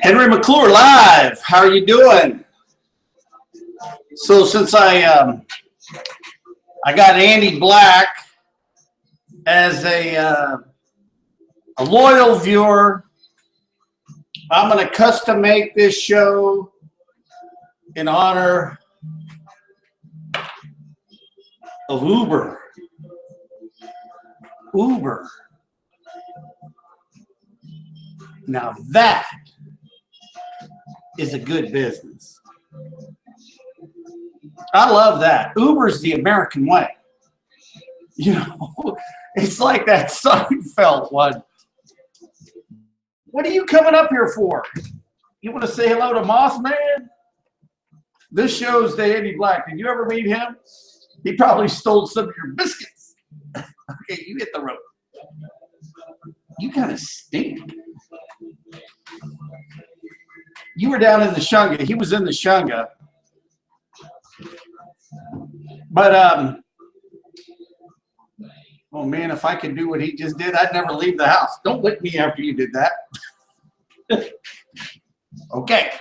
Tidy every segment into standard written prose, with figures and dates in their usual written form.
Henry McClure live. How are you doing? So since I got Andy Black as a loyal viewer, I'm going to custom make this show in honor of Uber. Uber. Now that is a good business. I love that. Uber's the American way. You know, it's like that Seinfeld one. What are you coming up here for? You want to say hello to Mothman? This show's the Andy Black. Did you ever meet him? He probably stole some of your biscuits. Okay, you hit the road. You kind of stink. You were down in the Shunga. He was in the Shunga. But, oh man, if I could do what he just did, I'd never leave the house. Don't lick me after you did that. Okay.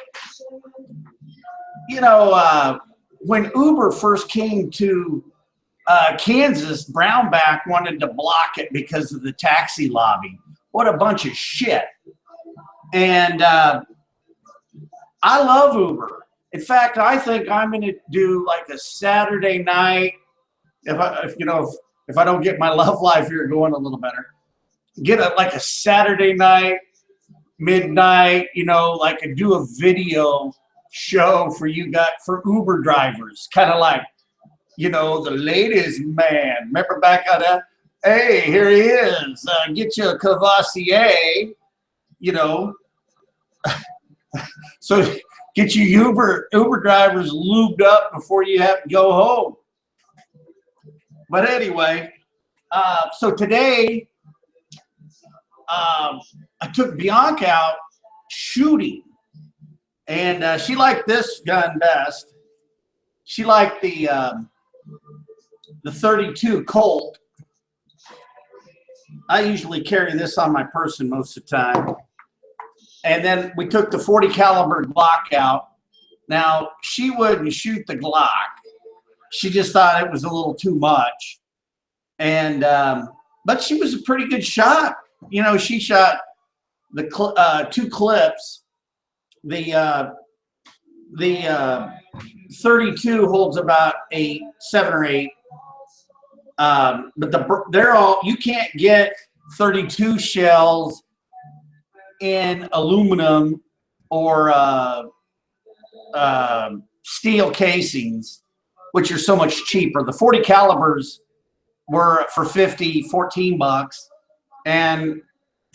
You know, when Uber first came to Kansas, Brownback wanted to block it because of the taxi lobby. What a bunch of shit. And I love Uber. In fact, I think I'm going to do like a Saturday night. If I don't get my love life here going a little better, get like a Saturday night, midnight. You know, like do a video show for you guys, for Uber drivers, kind of like, you know, the ladies' man. Remember back on that? Hey, here he is. Get you a Cavassier. You know, so. Get you Uber drivers lubed up before you have to go home. But anyway, so today I took Bianca out shooting, and she liked this gun best. She liked the 32 Colt. I usually carry this on my person most of the time. And then we took the 40 caliber Glock out. Now, she wouldn't shoot the Glock. She just thought it was a little too much. And, but she was a pretty good shot. You know, she shot the 2 clips. The 32 holds about 7 or 8. But they're all, you can't get 32 shells in aluminum or steel casings, which are so much cheaper. The 40 calibers were for 14 bucks, and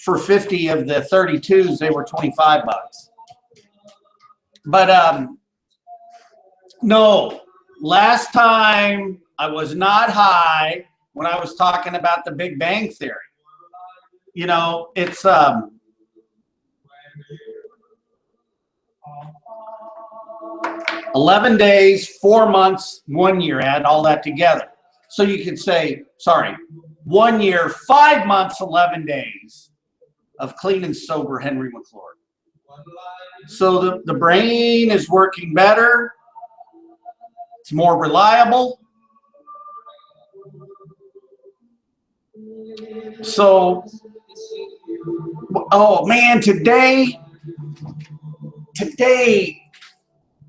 for 50 of the 32s they were 25 bucks. But no, last time I was not high when I was talking about the Big Bang Theory. You know, it's 11 days, 4 months, 1 year, add all that together. So you could say, sorry, 1 year, 5 months, 11 days of clean and sober Henry McClure. So the brain is working better. It's more reliable. So, oh man, today,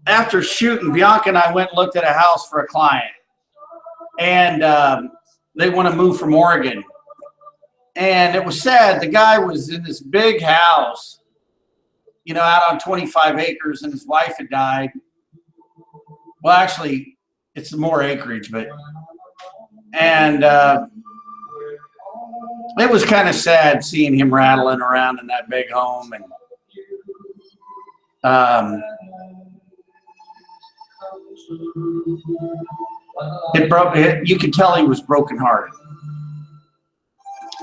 after shooting, Bianca and I went and looked at a house for a client, and they want to move from Oregon. And it was sad. The guy was in this big house, you know, out on 25 acres, and his wife had died. Well, actually, it's more acreage, but, and it was kind of sad seeing him rattling around in that big home. And you could tell he was brokenhearted.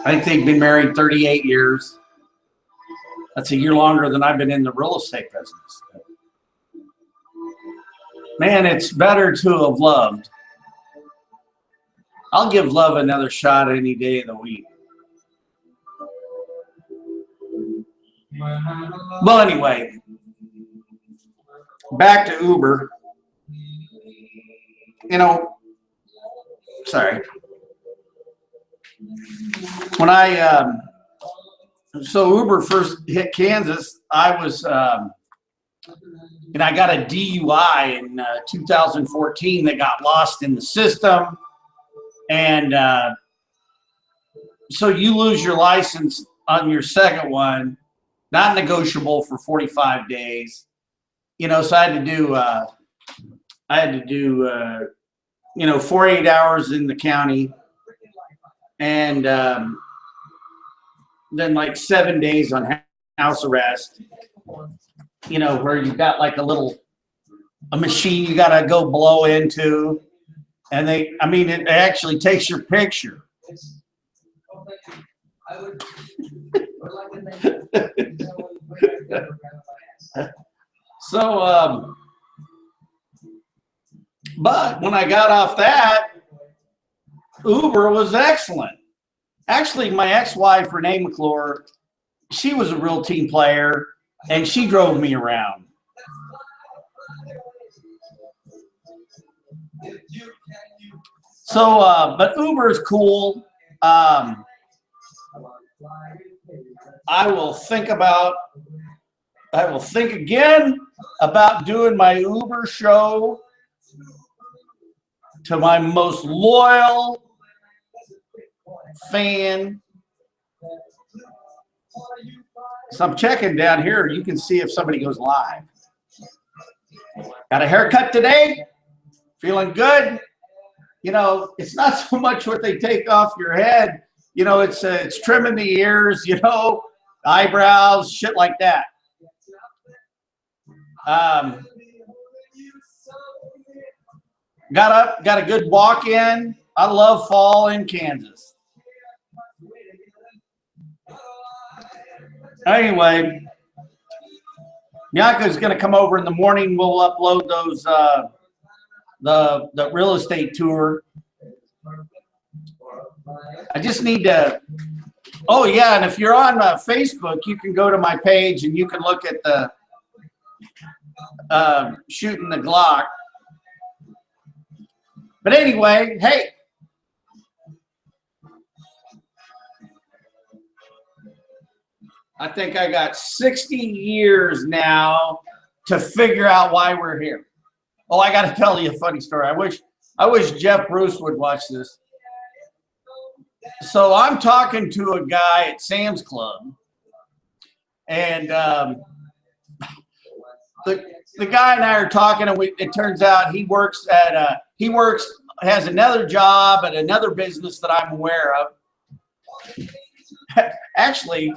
I think they'd been married 38 years. That's a year longer than I've been in the real estate business. Man, it's better to have loved. I'll give love another shot any day of the week. Well, anyway, back to Uber. You know, sorry. When so Uber first hit Kansas, I was, and I got a DUI in 2014 that got lost in the system. And so you lose your license on your second one, not negotiable for 45 days. You know, so I had to do, you know, 48 hours in the county, and then like 7 days on house arrest, you know, where you've got like a machine you got to go blow into. And I mean, it actually takes your picture. So, but when I got off that, Uber was excellent. Actually, my ex-wife, Renee McClure, she was a real team player, and she drove me around. So, but Uber is cool. I will think again about doing my Uber show to my most loyal fan. So I'm checking down here. You can see if somebody goes live. Got a haircut today. Feeling good. You know, it's not so much what they take off your head. You know, it's trimming the ears, you know, eyebrows, shit like that. Got a good walk in. I love fall in Kansas. Anyway, Bianca's going to come over in the morning. We'll upload those, the real estate tour. I just need to, oh yeah, and if you're on Facebook, you can go to my page and you can look at the shooting the Glock. But anyway, hey, I think I got 60 years now to figure out why we're here. Oh, I got to tell you a funny story. I wish Jeff Bruce would watch this. So I'm talking to a guy at Sam's Club, and the guy and I are talking, and it turns out he has another job at another business that I'm aware of. Actually,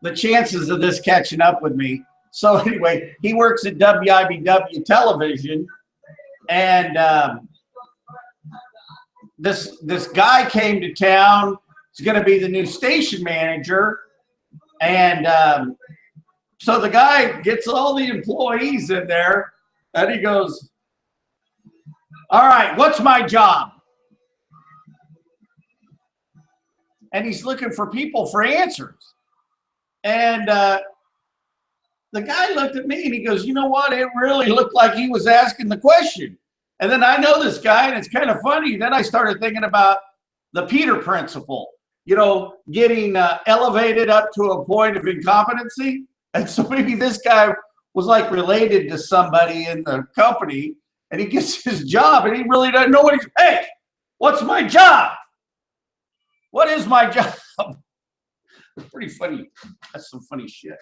the chances of this catching up with me. So anyway, he works at WIBW Television, and this guy came to town. He's going to be the new station manager, and so the guy gets all the employees in there, and he goes, "All right, what's my job?" And he's looking for people for answers. And the guy looked at me and he goes, "You know what? It really looked like he was asking the question." And then I know this guy, and it's kind of funny. Then I started thinking about the Peter principle, you know, getting elevated up to a point of incompetency. And so maybe this guy was like related to somebody in the company, and he gets his job and he really doesn't know what he's, hey, what's my job? What is my job? Pretty funny. That's some funny shit.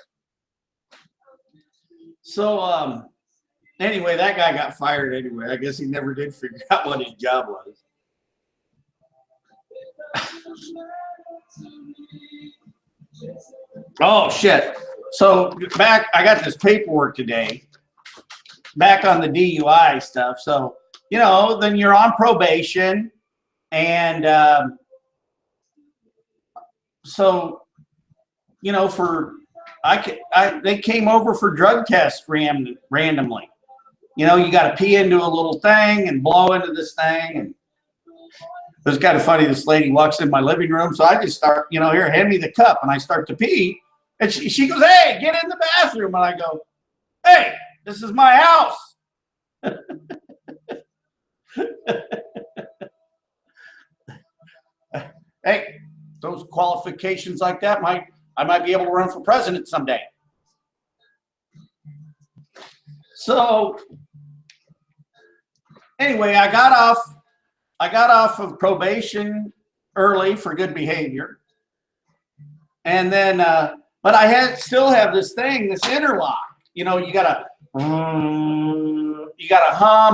So anyway, that guy got fired anyway. I guess he never did figure out what his job was. Oh shit. So I got this paperwork today, back on the DUI stuff. So, you know, then you're on probation, and so, you know, they came over for drug tests randomly. You know, you got to pee into a little thing and blow into this thing. And it was kind of funny. This lady walks in my living room. So I just start, you know, here, hand me the cup. And I start to pee. And she goes, hey, get in the bathroom. And I go, hey, this is my house. Hey, those qualifications like that I might be able to run for president someday. So anyway, I got off of probation early for good behavior. And then but I still have this thing, this interlock. You know, you gotta hum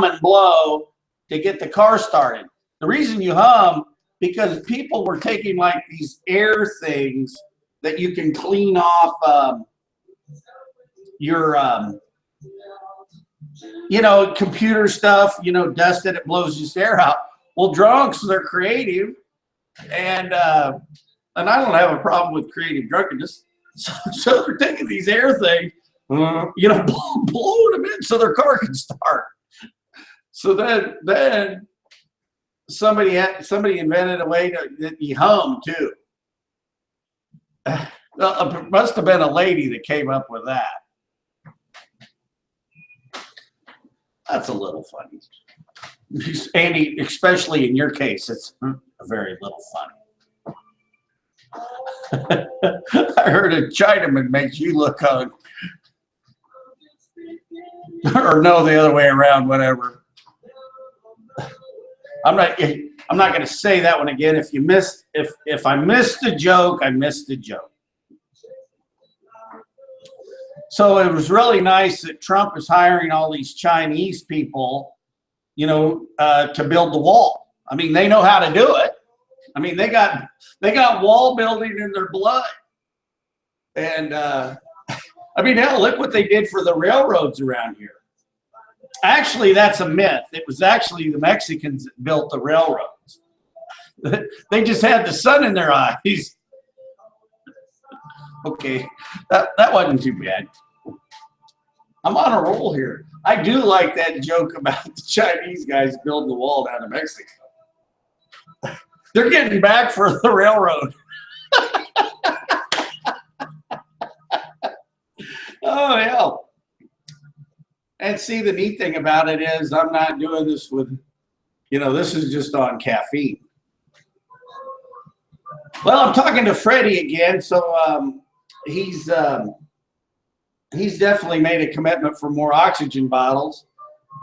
and blow to get the car started. The reason you hum, because people were taking like these air things that you can clean off your you know, computer stuff, you know, dust it blows just air out. Well, drunks, they're creative, and I don't have a problem with creative drunkenness. So they're taking these air things, you know, blowing them in so their car can start. So then somebody invented a way that you hum too. It must have been a lady that came up with that. That's a little funny. Andy, especially in your case, it's very little funny. I heard a Chinaman makes you look on, or no, the other way around, whatever. I'm not going to say that one again. If I missed the joke, I missed the joke. So it was really nice that Trump is hiring all these Chinese people, you know, to build the wall. I mean, they know how to do it. I mean, they got wall building in their blood. And I mean, hell, look what they did for the railroads around here. Actually, that's a myth. It was actually the Mexicans that built the railroads. They just had the sun in their eyes. Okay, that wasn't too bad. I'm on a roll here. I do like that joke about the Chinese guys building the wall down to Mexico. They're getting back for the railroad. Oh, hell. And see, the neat thing about it is I'm not doing this with, you know, this is just on caffeine. Well, I'm talking to Freddie again, so he's definitely made a commitment for more oxygen bottles.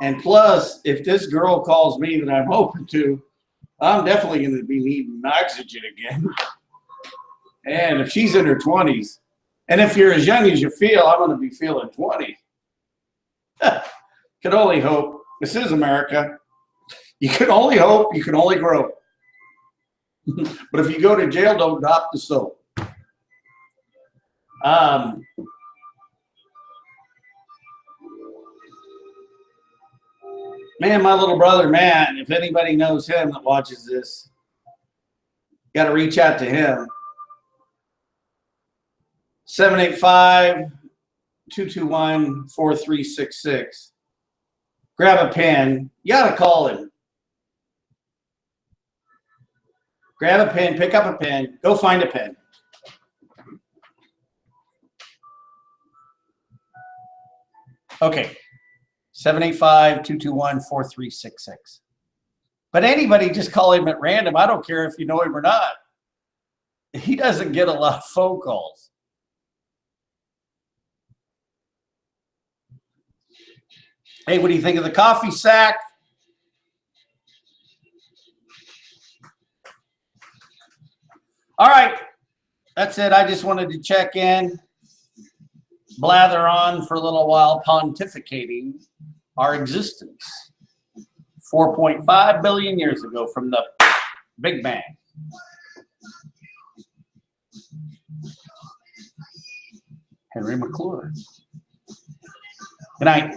And plus, if this girl calls me that I'm hoping to, I'm definitely going to be needing oxygen again. And if she's in her 20s, and if you're as young as you feel, I'm going to be feeling 20. Can only hope. This is America. You can only hope, you can only grow. But if you go to jail, don't drop the soap. Man, my little brother, Matt, if anybody knows him that watches this, got to reach out to him. 785-221-4366. Grab a pen. You got to call him. Grab a pen, pick up a pen, go find a pen. Okay. 785-221-4366. But anybody just call him at random. I don't care if you know him or not. He doesn't get a lot of phone calls. Hey, what do you think of the coffee sack? All right. That's it. I just wanted to check in, blather on for a little while, pontificating our existence 4.5 billion years ago from the Big Bang. Henry McClure. Good night.